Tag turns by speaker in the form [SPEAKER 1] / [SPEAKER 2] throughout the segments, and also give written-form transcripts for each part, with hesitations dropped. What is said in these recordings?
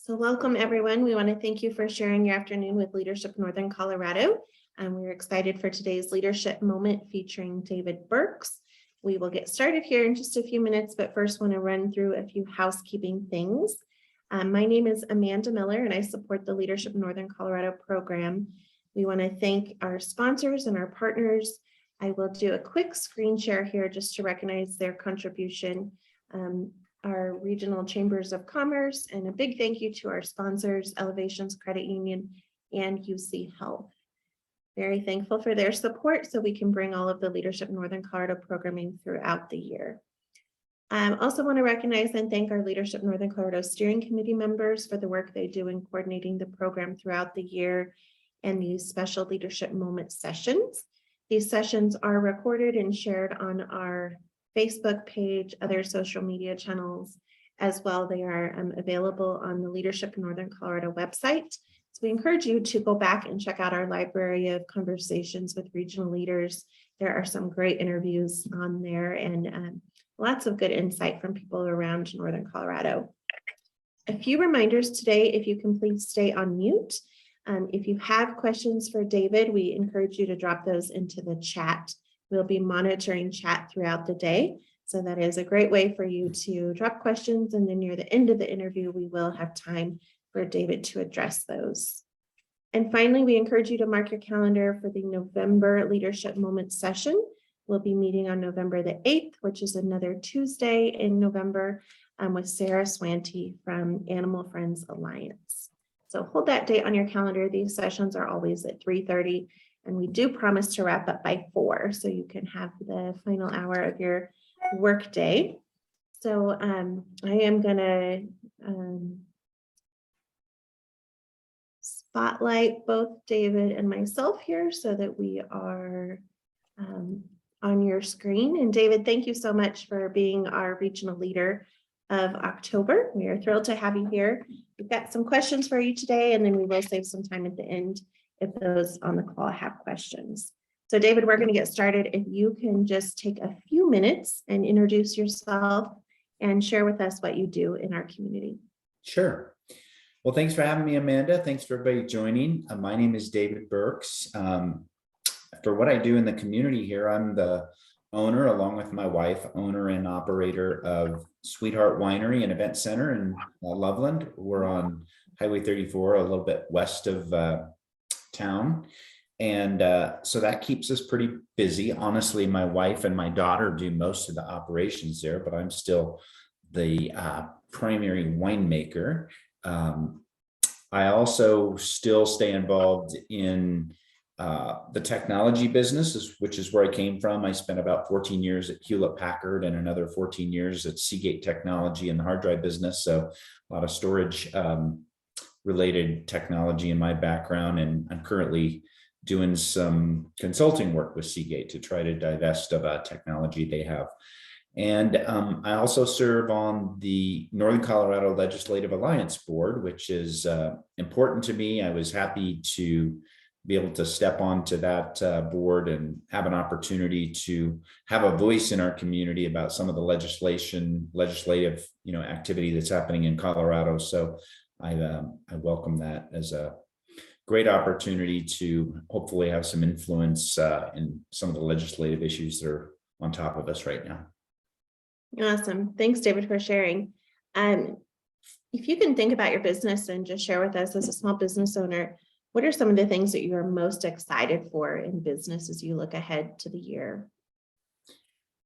[SPEAKER 1] So welcome, everyone. We want to thank you for sharing your afternoon with Leadership Northern Colorado. We're excited for today's leadership moment featuring David Burks. We will get started here in just a few minutes, but first want to run through a few housekeeping things. My name is Amanda Miller, and I support the Leadership Northern Colorado program. We want to thank our sponsors and our partners. I will do a quick screen share here just to recognize their contribution. Our regional chambers of commerce, and a big thank you to our sponsors, Elevations Credit Union and UC Health. Very thankful for their support so we can bring all of the Leadership Northern Colorado programming throughout the year. Also want to recognize and thank our Leadership Northern Colorado Steering Committee members for the work they do in coordinating the program throughout the year and these special leadership moment sessions. These sessions are recorded and shared on our Facebook page, other social media channels as well. They are available on the Leadership Northern Colorado website. So we encourage you to go back and check out our library of conversations with regional leaders. There are some great interviews on there and lots of good insight from people around Northern Colorado. A few reminders today, if you can please stay on mute. If you have questions for David, we encourage you to drop those into the chat. We'll be monitoring chat throughout the day. So that is a great way for you to drop questions. And then near the end of the interview, we will have time for David to address those. And finally, we encourage you to mark your calendar for the November Leadership Moment session. We'll be meeting on November the 8th, which is another Tuesday in November, with Sarah Swanty from Animal Friends Alliance. So hold that date on your calendar. These sessions are always at 3:30. And we do promise to wrap up by 4, so you can have the final hour of your work day. So I am going to spotlight both David and myself here so that we are on your screen. And David, thank you so much for being our regional leader of October. We are thrilled to have you here. We've got some questions for you today, and then we will save some time at the end if those on the call have questions. So David, we're going to get started. If you can just take a few minutes and introduce yourself and share with us what you do in our community.
[SPEAKER 2] Sure. Well, thanks for having me, Amanda. Thanks for everybody joining. My name is David Burks. For what I do in the community here, I'm the owner, along with my wife, owner and operator of Sweetheart Winery and Event Center in Loveland. We're on Highway 34, a little bit west of town. And so that keeps us pretty busy. Honestly, my wife and my daughter do most of the operations there, but I'm still the primary winemaker. I also still stay involved in the technology business, which is where I came from. I spent about 14 years at Hewlett Packard and another 14 years at Seagate Technology in the hard drive business. So a lot of storage related technology in my background, and I'm currently doing some consulting work with Seagate to try to divest of a technology they have. And I also serve on the Northern Colorado Legislative Alliance Board, which is important to me. I was happy to be able to step onto that board and have an opportunity to have a voice in our community about some of the legislative, activity that's happening in Colorado. So I welcome that as a great opportunity to hopefully have some influence in some of the legislative issues that are on top of us right now.
[SPEAKER 1] Awesome. Thanks, David, for sharing. If you can think about your business and just share with us as a small business owner, what are some of the things that you are most excited for in business as you look ahead to the year?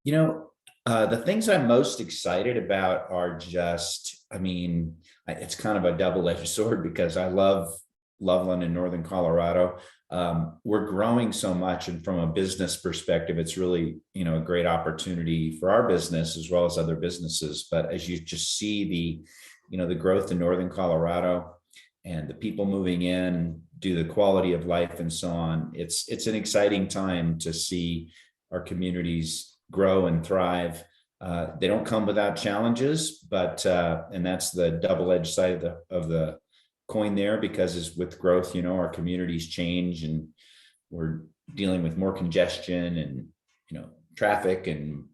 [SPEAKER 2] The things I'm most excited about are just, it's kind of a double-edged sword because I love Loveland in Northern Colorado. We're growing so much, and from a business perspective, it's really, a great opportunity for our business as well as other businesses. But as you just see the growth in Northern Colorado and the people moving in, due to the quality of life and so on, it's an exciting time to see our communities grow and thrive. They don't come without challenges, but and that's the double-edged side of the coin there, because as with growth, our communities change and we're dealing with more congestion and traffic and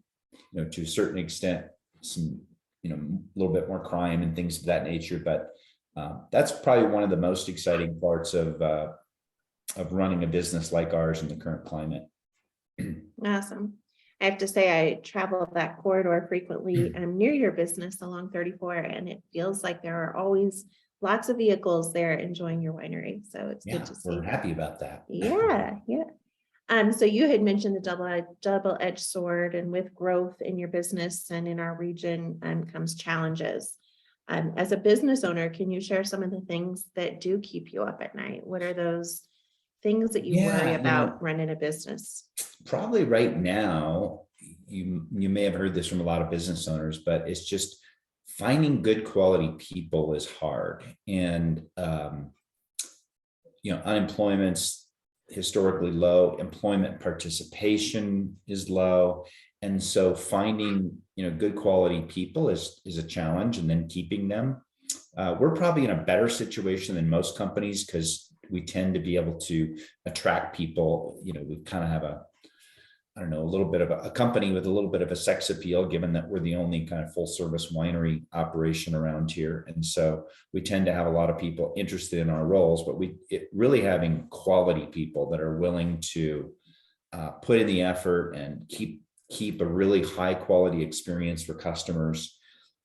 [SPEAKER 2] to a certain extent some a little bit more crime and things of that nature. But That's probably one of the most exciting parts of running a business like ours in the current climate.
[SPEAKER 1] Awesome. I have to say, I travel that corridor frequently. I'm near your business along 34, and it feels like there are always lots of vehicles there enjoying your winery. So it's
[SPEAKER 2] Yeah,
[SPEAKER 1] good to see.
[SPEAKER 2] we're happy about that.
[SPEAKER 1] Yeah. So you had mentioned the double-edged sword, and with growth in your business and in our region comes challenges. As a business owner, can you share some of the things that do keep you up at night? What are those things that you worry about running a business?
[SPEAKER 2] Probably right now, you may have heard this from a lot of business owners, but it's just finding good quality people is hard. And, unemployment's historically low, employment participation is low. And so finding, good quality people is a challenge, and then keeping them. We're probably in a better situation than most companies because we tend to be able to attract people. We kind of have a little bit of a company with a little bit of a sex appeal, given that we're the only kind of full service winery operation around here. And so we tend to have a lot of people interested in our roles, but really having quality people that are willing to put in the effort and keep a really high quality experience for customers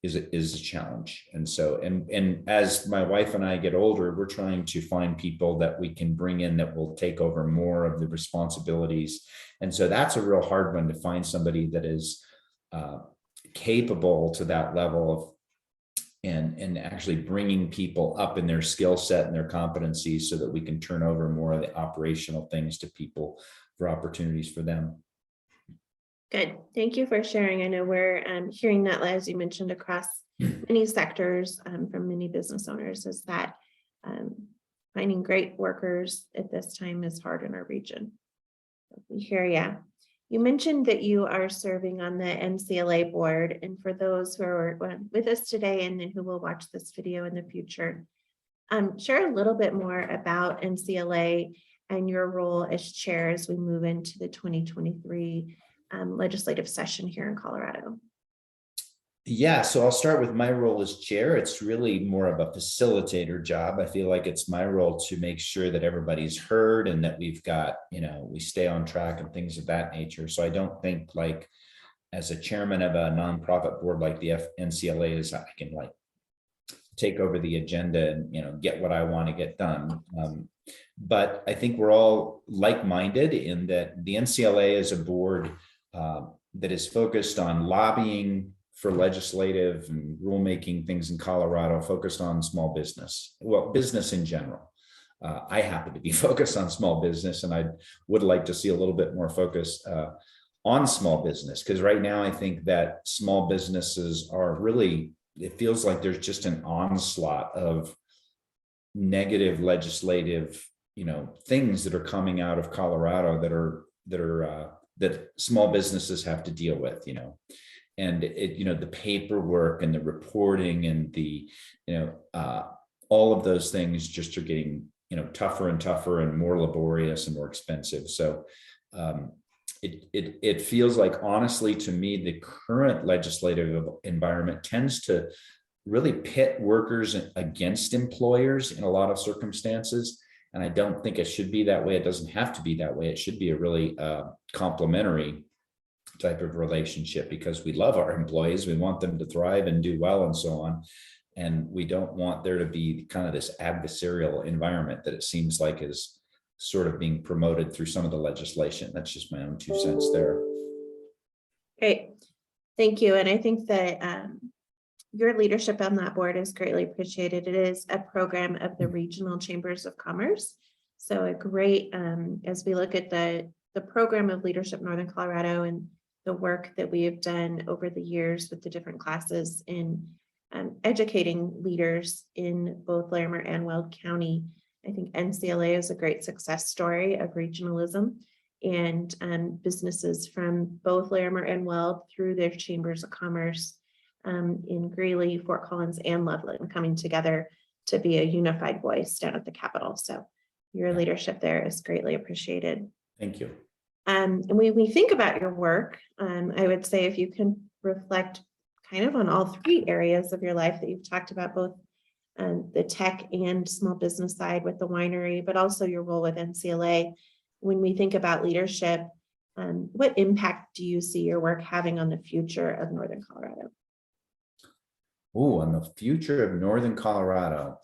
[SPEAKER 2] is a challenge. And so, and as my wife and I get older, we're trying to find people that we can bring in that will take over more of the responsibilities. And so that's a real hard one, to find somebody that is capable to that level of, and actually bringing people up in their skill set and their competencies so that we can turn over more of the operational things to people for opportunities for them.
[SPEAKER 1] Good. Thank you for sharing. I know we're hearing that, as you mentioned, across many sectors from many business owners, is that finding great workers at this time is hard in our region. We hear ya. You mentioned that you are serving on the NCLA board, and for those who are with us today and then who will watch this video in the future, share a little bit more about NCLA and your role as chair as we move into the 2023 legislative session here in Colorado.
[SPEAKER 2] Yeah, so I'll start with my role as chair. It's really more of a facilitator job. I feel like it's my role to make sure that everybody's heard and that we've got, we stay on track and things of that nature. So I don't think, like, as a chairman of a nonprofit board like the NCLA is, I can take over the agenda and, get what I want to get done. But I think we're all like-minded in that the NCLA is a board that is focused on lobbying for legislative and rulemaking things in Colorado, focused on small business, business in general. I happen to be focused on small business, and I would like to see a little bit more focus on small business, because right now I think that small businesses are really, it feels like there's just an onslaught of negative legislative, things that are coming out of Colorado that small businesses have to deal with, and the paperwork and the reporting and the, all of those things just are getting, tougher and tougher and more laborious and more expensive. So it feels like, honestly, to me, the current legislative environment tends to really pit workers against employers in a lot of circumstances. And I don't think it should be that way. It doesn't have to be that way. It should be a really complementary type of relationship, because we love our employees. We want them to thrive and do well and so on. And we don't want there to be kind of this adversarial environment that it seems like is sort of being promoted through some of the legislation. That's just my own 2 cents there.
[SPEAKER 1] Great. Thank you. And I think that your leadership on that board is greatly appreciated. It is a program of the Regional Chambers of Commerce. So a great, as we look at the program of Leadership Northern Colorado and the work that we have done over the years with the different classes in educating leaders in both Larimer and Weld County, I think NCLA is a great success story of regionalism, and businesses from both Larimer and Weld through their chambers of commerce in Greeley, Fort Collins, and Loveland coming together to be a unified voice down at the Capitol. So your leadership there is greatly appreciated.
[SPEAKER 2] Thank you.
[SPEAKER 1] And when we think about your work, I would say if you can reflect kind of on all 3 areas of your life that you've talked about, both the tech and small business side with the winery, but also your role with NCLA. When we think about leadership, what impact do you see your work having on the future of Northern Colorado?
[SPEAKER 2] Oh, on the future of Northern Colorado.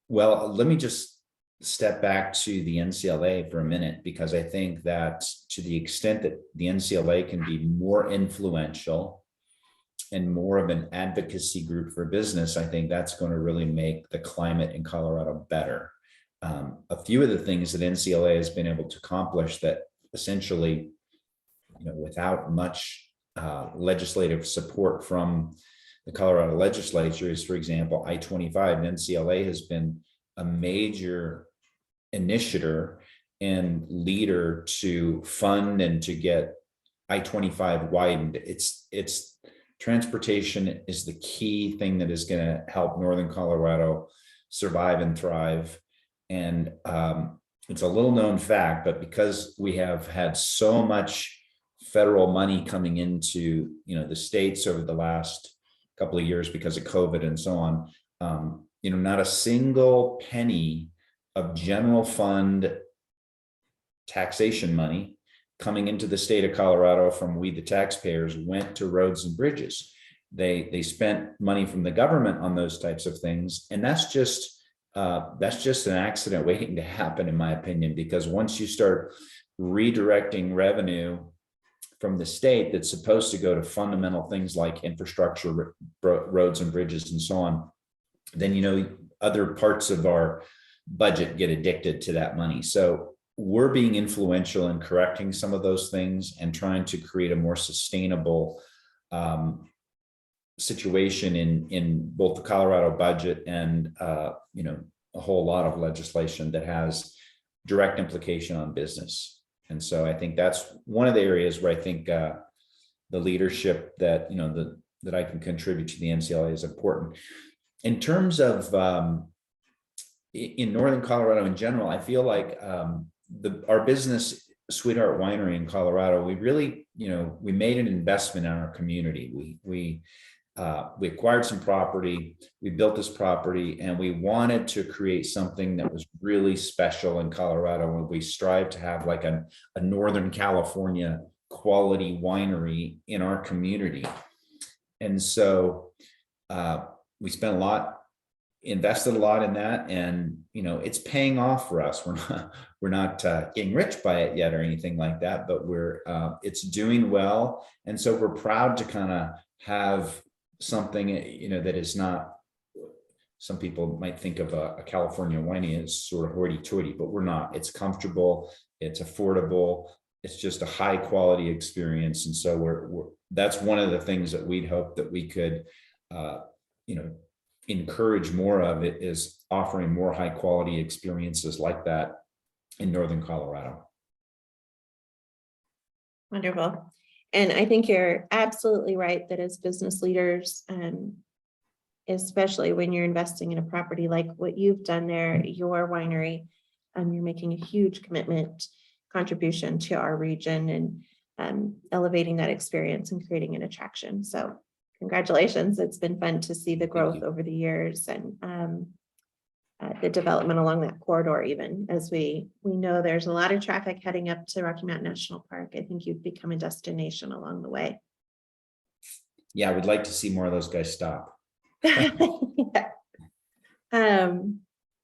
[SPEAKER 2] Well, let me just step back to the NCLA for a minute, because I think that to the extent that the NCLA can be more influential and more of an advocacy group for business, I think that's going to really make the climate in Colorado better. A few of the things that NCLA has been able to accomplish that essentially, without much legislative support from the Colorado legislature is, for example, I-25. NCLA has been a major initiator and leader to fund and to get I-25 widened. It's transportation is the key thing that is going to help Northern Colorado survive and thrive. And it's a little known fact, but because we have had so much federal money coming into the states over the last couple of years because of COVID and so on, not a single penny of general fund taxation money coming into the state of Colorado from we the taxpayers went to roads and bridges. They spent money from the government on those types of things, and that's just an accident waiting to happen, in my opinion, because once you start redirecting revenue from the state that's supposed to go to fundamental things like infrastructure, roads and bridges and so on, then other parts of our budget get addicted to that money. So we're being influential in correcting some of those things and trying to create a more sustainable situation in both the Colorado budget and a whole lot of legislation that has direct implication on business. And so I think that's one of the areas where I think the leadership that that I can contribute to the NCLA is important. In terms of in Northern Colorado in general, I feel like our business, Sweetheart Winery in Colorado, we really, we made an investment in our community. We acquired some property, we built this property, and we wanted to create something that was really special in Colorado. And we strive to have like a Northern California quality winery in our community. And so we spent a lot, invested a lot in that, and it's paying off for us. We're not getting rich by it yet or anything like that, but it's doing well. And so we're proud to kind of have something that is not, some people might think of a California winery as sort of hoity-toity, but we're not. It's comfortable, it's affordable, it's just a high quality experience. And so that's one of the things that we'd hope that we could encourage more of, it is offering more high quality experiences like that in Northern Colorado.
[SPEAKER 1] Wonderful. And I think you're absolutely right that as business leaders, especially when you're investing in a property like what you've done there, your winery, you're making a huge contribution to our region and elevating that experience and creating an attraction. So congratulations. It's been fun to see the growth over the years and the development along that corridor, even as we know there's a lot of traffic heading up to Rocky Mountain National Park. I think you've become a destination along the way.
[SPEAKER 2] Yeah, we'd like to see more of those guys stop.
[SPEAKER 1] Yeah.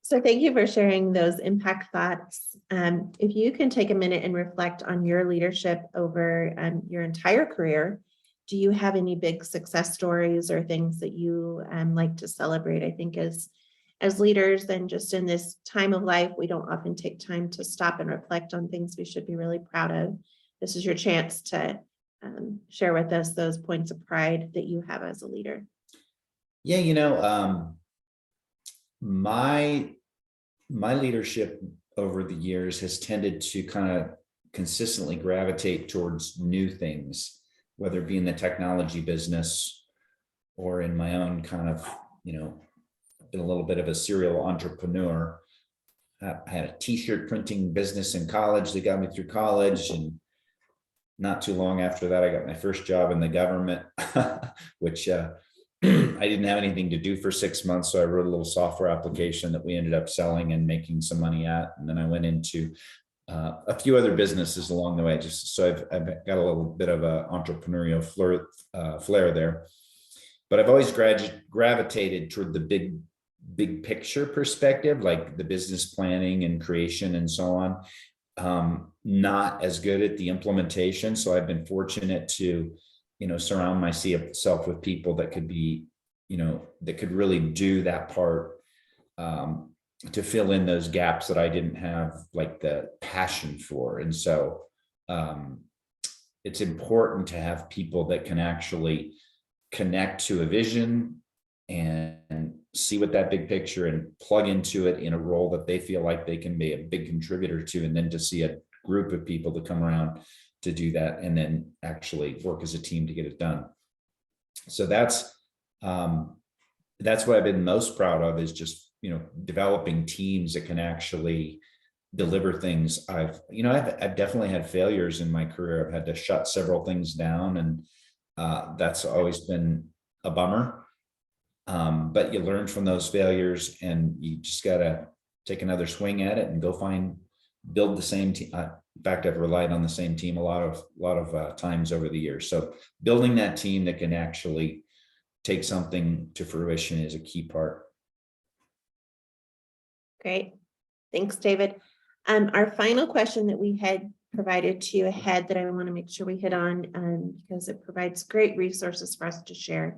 [SPEAKER 1] So thank you for sharing those impact thoughts. If you can take a minute and reflect on your leadership over your entire career, do you have any big success stories or things that you like to celebrate? I think as leaders, and just in this time of life, we don't often take time to stop and reflect on things we should be really proud of. This is your chance to share with us those points of pride that you have as a leader.
[SPEAKER 2] Yeah, my leadership over the years has tended to kind of consistently gravitate towards new things, whether it be in the technology business or in my own kind of, been a little bit of a serial entrepreneur. I had a t-shirt printing business in college that got me through college, and not too long after that, I got my first job in the government, which I didn't have anything to do for 6 months. So I wrote a little software application that we ended up selling and making some money at. And then I went into a few other businesses along the way. Just so I've got a little bit of a entrepreneurial flair there. But I've always gravitated toward the big picture perspective, like the business planning and creation and so on. Not as good at the implementation. So I've been fortunate to, surround myself with people that could be, that could really do that part, to fill in those gaps that I didn't have like the passion for. And so it's important to have people that can actually connect to a vision and see what that big picture and plug into it in a role that they feel like they can be a big contributor to, and then to see a group of people to come around to do that and then actually work as a team to get it done. So that's what I've been most proud of, is just, developing teams that can actually deliver things. I've definitely had failures in my career. I've had to shut several things down, and that's always been a bummer. But you learn from those failures, and you just got to take another swing at it and go build the same team. In fact, I've relied on the same team a lot of times over the years. So building that team that can actually take something to fruition is a key part.
[SPEAKER 1] Great. Thanks, David. Our final question that we had provided to you ahead that I want to make sure we hit on, because it provides great resources for us to share.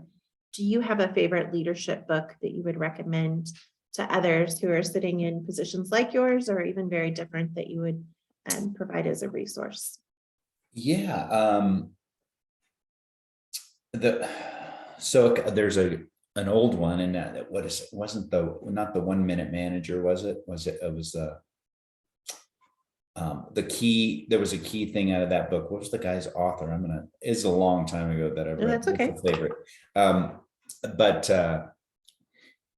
[SPEAKER 1] Do you have a favorite leadership book that you would recommend to others who are sitting in positions like yours, or even very different, that you would provide as a resource?
[SPEAKER 2] Yeah. So there's an old one, and that wasn't not the 1 Minute Manager, was it? It was the key. There was a key thing out of that book. What was the guy's author? It's a long time ago that I read.
[SPEAKER 1] That's okay.
[SPEAKER 2] It's a favorite. But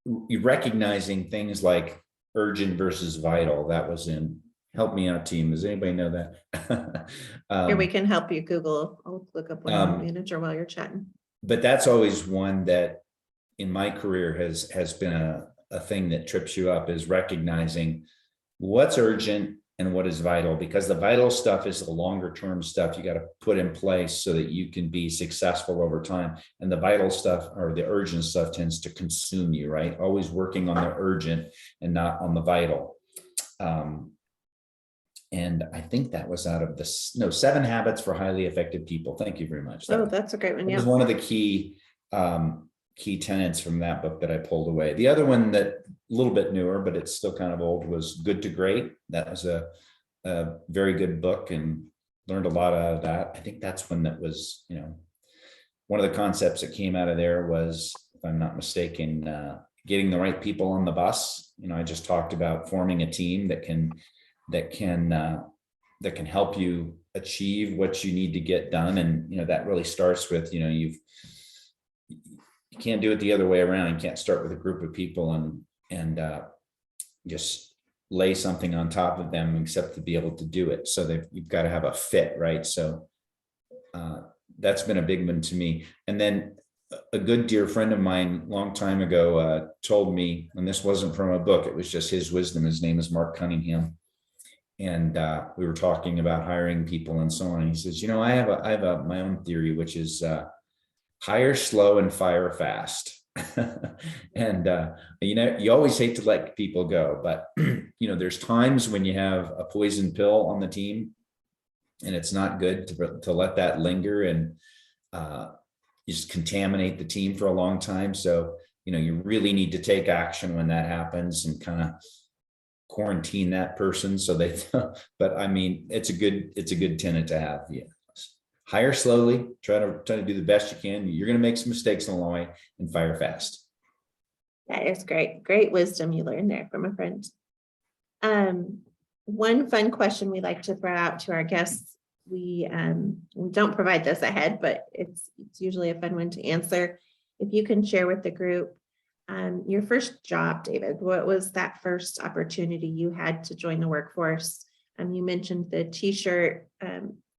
[SPEAKER 2] you recognizing things like urgent versus vital. That was in Help Me Out Team. Does anybody know that?
[SPEAKER 1] Here, we can help you Google. I'll look up one manager while you're chatting.
[SPEAKER 2] But that's always one that in my career has been a thing that trips you up, is recognizing what's urgent and what is vital, because the vital stuff is the longer term stuff you got to put in place so that you can be successful over time. And the vital stuff, or the urgent stuff, tends to consume you, right? Always working on the urgent and not on the vital. And I think that was out of 7 Habits for Highly Effective People. Thank you very much.
[SPEAKER 1] That's a great one.
[SPEAKER 2] It
[SPEAKER 1] Yeah.
[SPEAKER 2] was one of the key tenets from that book that I pulled away. The other one, that a little bit newer, but it's still kind of old, was Good to Great. That was a very good book, and learned a lot out of that. I think that's one that was, one of the concepts that came out of there was, if I'm not mistaken, getting the right people on the bus. I just talked about forming a team that can help you achieve what you need to get done. And, that really starts with, you can't do it the other way around. You can't start with a group of people and just lay something on top of them, except to be able to do it. So you've got to have a fit, right? So that's been a big one to me. And then a good dear friend of mine, long time ago, told me, and this wasn't from a book, it was just his wisdom. His name is Mark Cunningham. And we were talking about hiring people and so on. And he says, I have my own theory, which is hire slow and fire fast. And you always hate to let people go, but there's times when you have a poison pill on the team, and it's not good to let that linger, and you just contaminate the team for a long time. So you really need to take action when that happens, and kind of quarantine that person. So but it's a good tenet to have. Yeah. Hire slowly, try to do the best you can. You're going to make some mistakes along the way, and fire fast.
[SPEAKER 1] That is great. Great wisdom you learned there from a friend. One fun question we like to throw out to our guests. We don't provide this ahead, but it's usually a fun one to answer. If you can share with the group your first job, David, what was that first opportunity you had to join the workforce? You mentioned the t-shirt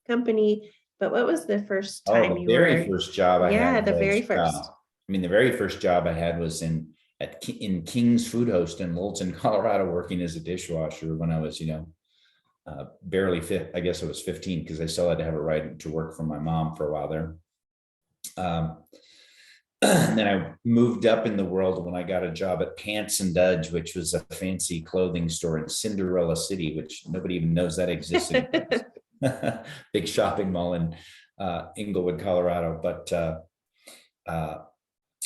[SPEAKER 1] company, but what was the first time
[SPEAKER 2] the very first job I had?
[SPEAKER 1] The very first.
[SPEAKER 2] mean, the very first job I had was in King's Food Host in Littleton, Colorado, working as a dishwasher when I was, barely fit. I guess I was 15 because I still had to have a ride to work for my mom for a while there. And then I moved up in the world when I got a job at Pants and Dudge, which was a fancy clothing store in Cinderella City, which nobody even knows that exists. Big shopping mall in Inglewood, Colorado. But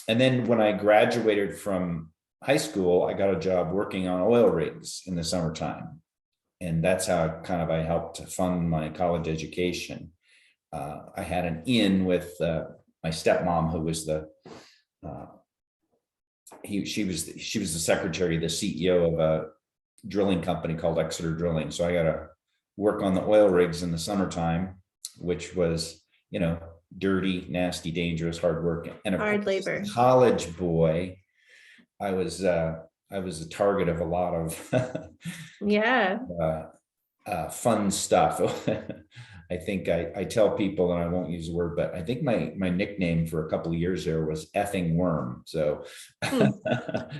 [SPEAKER 2] and then when I graduated from high school, I got a job working on oil rigs in the summertime. And that's how I helped to fund my college education. I had an in with my stepmom, who was she was the secretary, the CEO of a drilling company called Exeter Drilling. So I got to work on the oil rigs in the summertime, which was, dirty, nasty, dangerous, hard work, and
[SPEAKER 1] hard labor.
[SPEAKER 2] College boy, I was a target of a lot of fun stuff. I think I tell people, and I won't use the word, but I think my nickname for a couple of years there was effing worm. So
[SPEAKER 1] well,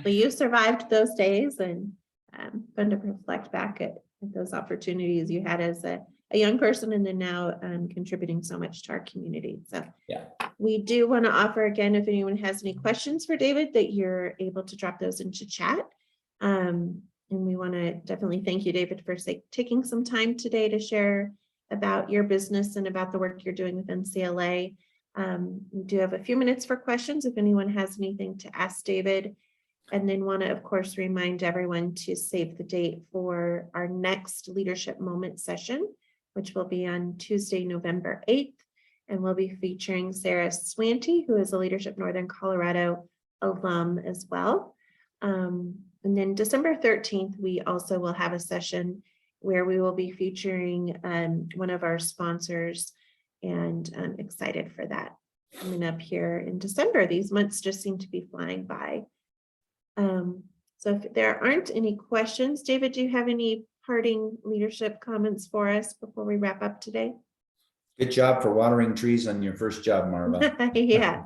[SPEAKER 1] you survived those days, and fun to reflect back at those opportunities you had as a young person, and then now contributing so much to our community. So
[SPEAKER 2] yeah,
[SPEAKER 1] we do want to offer again, if anyone has any questions for David, that you're able to drop those into chat. And we want to definitely thank you, David, for taking some time today to share about your business and about the work you're doing with NCLA. We do have a few minutes for questions if anyone has anything to ask David, and then want to, of course, remind everyone to save the date for our next Leadership Moment session, which will be on Tuesday, November 8th. And we'll be featuring Sarah Swanty, who is a Leadership Northern Colorado alum as well. And then December 13th, we also will have a session where we will be featuring one of our sponsors, and I'm excited for that coming up here in December. These months just seem to be flying by. So if there aren't any questions, David, do you have any parting leadership comments for us before we wrap up today?
[SPEAKER 2] Good job for watering trees on your first job, Marva.
[SPEAKER 1] Yeah.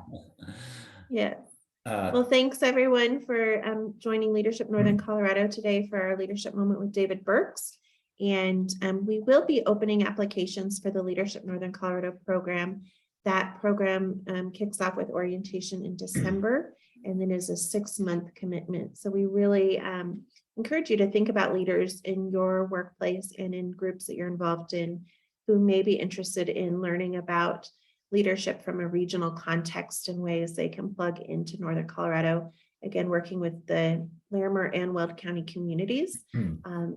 [SPEAKER 1] Well, thanks everyone for joining Leadership Northern Colorado today for our Leadership Moment with David Burks. And we will be opening applications for the Leadership Northern Colorado program. That program kicks off with orientation in December, and then is a 6-month commitment. So we really encourage you to think about leaders in your workplace and in groups that you're involved in who may be interested in learning about leadership from a regional context in ways they can plug into Northern Colorado. Again, working with the Larimer and Weld County communities.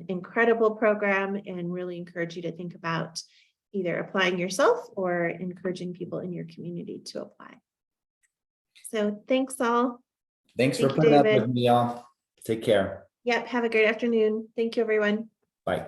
[SPEAKER 1] Incredible program, and really encourage you to think about either applying yourself or encouraging people in your community to apply. So thanks all.
[SPEAKER 2] Thanks for putting up with me, y'all. Take care.
[SPEAKER 1] Yep, have a great afternoon. Thank you, everyone.
[SPEAKER 2] Bye.